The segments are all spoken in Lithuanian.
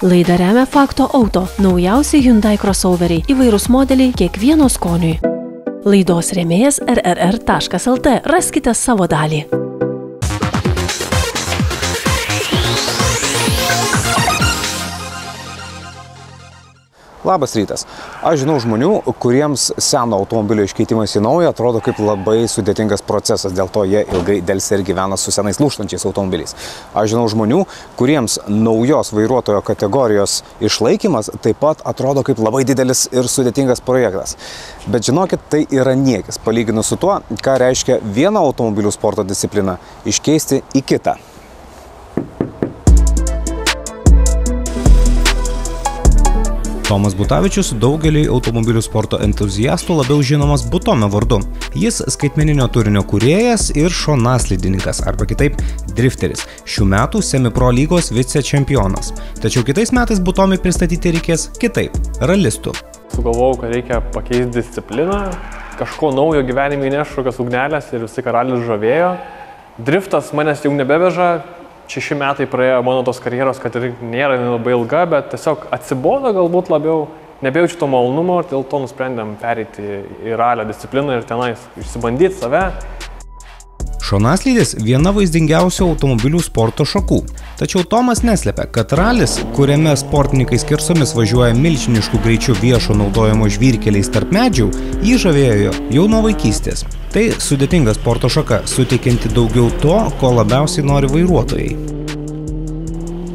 Laidą remia Fakto Auto, naujausi Hyundai crossoveriai, įvairūs modeliai kiekvieno skoniui. Laidos rėmėjas rrr.lt, raskite savo dalį. Labas rytas. Aš žinau žmonių, kuriems seno automobilio iškeitimas į naują atrodo kaip labai sudėtingas procesas, dėl to jie ilgai delsia ir gyvena su senais lūžtančiais automobiliais. Aš žinau žmonių, kuriems naujos vairuotojo kategorijos išlaikymas taip pat atrodo kaip labai didelis ir sudėtingas projektas. Bet žinokit, tai yra niekis, palyginus su tuo, ką reiškia vieną automobilių sporto discipliną iškeisti į kitą. Tomas Butavičius daugeliui automobilių sporto entuziastų labiau žinomas Butomio vardu. Jis skaitmeninio turinio kūrėjas ir šonaslidininkas, arba kitaip drifteris. Šių metų Semi-Pro lygos vicečempionas. Tačiau kitais metais Butomiui pristatyti reikės kitaip – ralistų. Sugalvojau, kad reikia pakeisti discipliną, kažko naujo gyvenime įnešu, kokias ugnelės ir visi ralis žavėjo. Driftas manęs jau nebeveža. 6 metai praėjo mano tos karjeros, kad ir nėra labai ilga, bet tiesiog atsibodo galbūt labiau, nebejaučiu to malonumo ir dėl to nusprendėm pereiti į ralio discipliną ir tenais išsibandyti save. Šonaslydis viena vaizdingiausių automobilių sporto šakų. Tačiau Tomas neslepia, kad ralis, kuriame sportininkai skersomis važiuoja milžinišku greičiu viešo naudojimo žvyrkeliais tarp medžių, jį žavėjo jau nuo vaikystės. Tai sudėtinga sporto šaka, suteikianti daugiau to, ko labiausiai nori vairuotojai.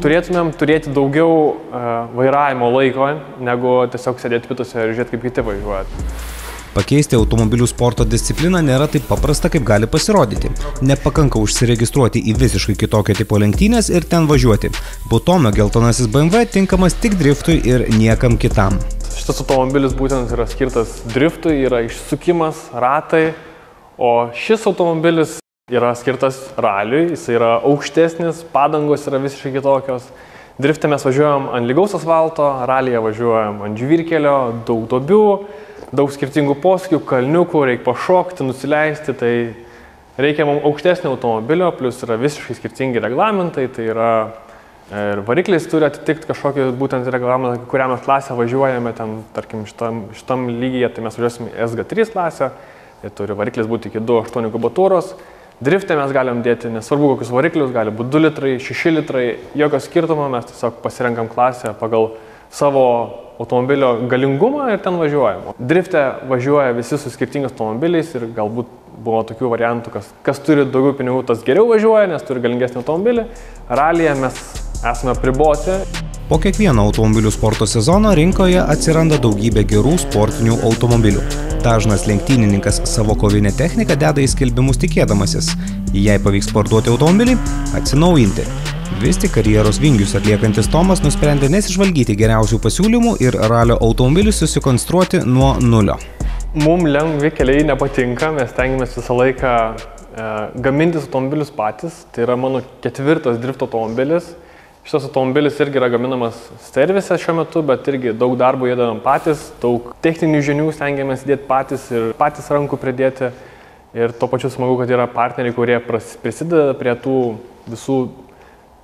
Turėtumėm turėti daugiau vairavimo laiko, negu tiesiog sėdėti pituose ir žiūrėti, kaip kiti važiuoja. Pakeisti automobilių sporto discipliną nėra taip paprasta, kaip gali pasirodyti. Nepakanka užsiregistruoti į visiškai kitokio tipo lenktynės ir ten važiuoti. Butomio geltonasis BMW tinkamas tik driftui ir niekam kitam. Šitas automobilis būtent yra skirtas driftui, yra išsukimas, ratai, o šis automobilis yra skirtas raliui, jis yra aukštesnis, padangos yra visiškai kitokios. Drifte mes važiuojam ant lygaus asfalto, ralyje važiuojam ant žvyrkelio, daug duobių, daug skirtingų posūkių, kalniukų, reikia pašokti, nusileisti, tai reikia mums aukštesnio automobilio, plus yra visiškai skirtingi reglamentai, tai yra ir variklis turi atitikti kažkokį būtent reglamentą, kurią mes klasę važiuojame, ten, tarkim, šitam lygyje, tai mes važiuosime SG3 klasę, tai turi variklis būti iki 2,8 kubatūros. Drifte mes galim dėti, nesvarbu kokius variklius, gali būti 2 litrai, 6 litrai, jokio skirtumo, mes tiesiog pasirenkam klasę pagal savo automobilio galingumą ir ten važiuojam. Drifte važiuoja visi su skirtingais automobiliais ir galbūt buvo tokių variantų, kas turi daugiau pinigų, tas geriau važiuoja, nes turi galingesnį automobilį. Ralyje mes esame apriboti. Po kiekvieno automobilių sporto sezono rinkoje atsiranda daugybė gerų sportinių automobilių. Dažnas lenktynininkas savo kovinę techniką deda į skelbimus tikėdamasis. Jei pavyks parduoti automobilį, atsinaujinti. Vis tik karjeros vingius atliekantis Tomas nusprendė nesižvalgyti geriausių pasiūlymų ir ralio automobilį susikonstruoti nuo nulio. Mums lengvi keliai nepatinka, mes stengiamės visą laiką gamintis automobilius patys. Tai yra mano 4. drifto automobilis. Šitas automobilis irgi yra gaminamas servise šiuo metu, bet irgi daug darbo įdedam patys, daug techninių žinių stengiamės įdėti patys ir patys rankų pridėti. Ir tuo pačiu smagu, kad yra partneriai, kurie prisideda prie tų visų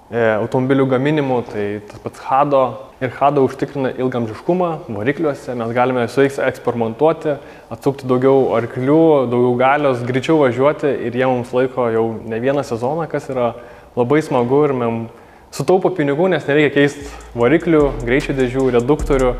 automobilių gaminimų, tai tas pats Hado. Ir Hado užtikrina ilgamžiškumą varikliuose, mes galime su jais eksperimentuoti, atsukti daugiau arklių, daugiau galios, greičiau važiuoti ir jie mums laiko jau ne vieną sezoną, kas yra labai smagu ir mums sutaupo pinigų, nes nereikia keisti variklių, greičio dėžių, reduktorių.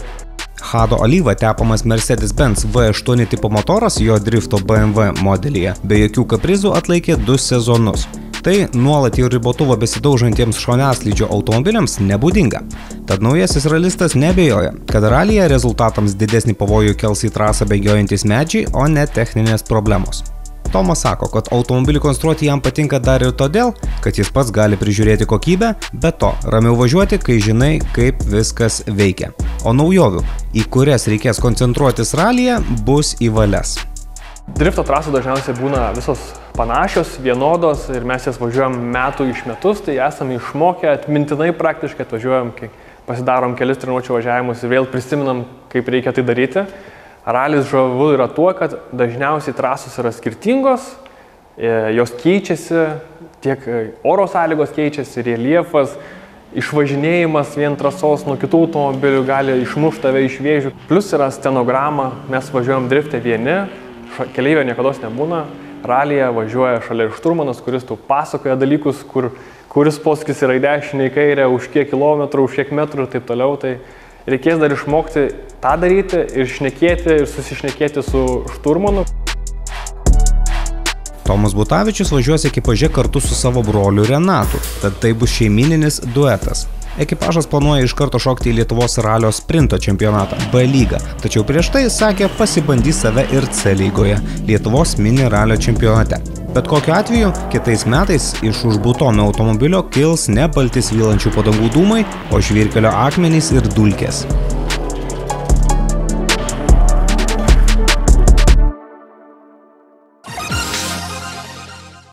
Hado alyva tepamas Mercedes-Benz V8 tipo motoras jo drifto BMW modelyje be jokių kaprizų atlaikė 2 sezonus. Tai nuolat į ribotuvą besidaužantiems šoneslydžio automobiliams nebūdinga. Tad naujasis ralistas neabejoja, kad ralyje rezultatams didesnį pavojų kels į trasą bėgiojantys medžiai, o ne techninės problemos. Tomas sako, kad automobilį konstruoti jam patinka dar ir todėl, kad jis pats gali prižiūrėti kokybę, bet to ramiau važiuoti, kai žinai, kaip viskas veikia. O naujovių, į kurias reikės koncentruotis ralyje, bus į valias. Drifto trasos dažniausiai būna visos panašios, vienodos ir mes jas važiuojam metų iš metus, tai esame išmokę atmintinai praktiškai, atvažiuojam, kai pasidarom kelis treniruočių važiavimus ir vėl prisiminam, kaip reikia tai daryti. Ralis žavu yra tuo, kad dažniausiai trasos yra skirtingos, jos keičiasi, tiek oro sąlygos keičiasi, reljefas, išvažinėjimas vien trasos nuo kitų automobilių gali išmušti tave iš vėžių. Plius yra stenograma, mes važiuojam drifte vieni, keleivio niekados nebūna, ralyje važiuoja šalia ir šturmanas, kuris tau pasakoja dalykus, kuris posūkis yra į dešinę, į kairę, už kiek kilometrų, už kiek metrų ir taip toliau. Tai reikės dar išmokti tą daryti ir šnekėti ir susišnekėti su šturmanu. Tomas Butavičius važiuos ekipaže kartu su savo broliu Renatu, tad tai bus šeimyninis duetas. Ekipažas planuoja iš karto šokti į Lietuvos ralio sprinto čempionatą B lygą, tačiau prieš tai sakė pasibandys save ir C lygoje, Lietuvos mini ralio čempionate. Bet kokiu atveju, kitais metais iš už Butomio automobilio kils ne balti svylančių padangų dūmai, o žvyrkelio akmenys ir dulkės.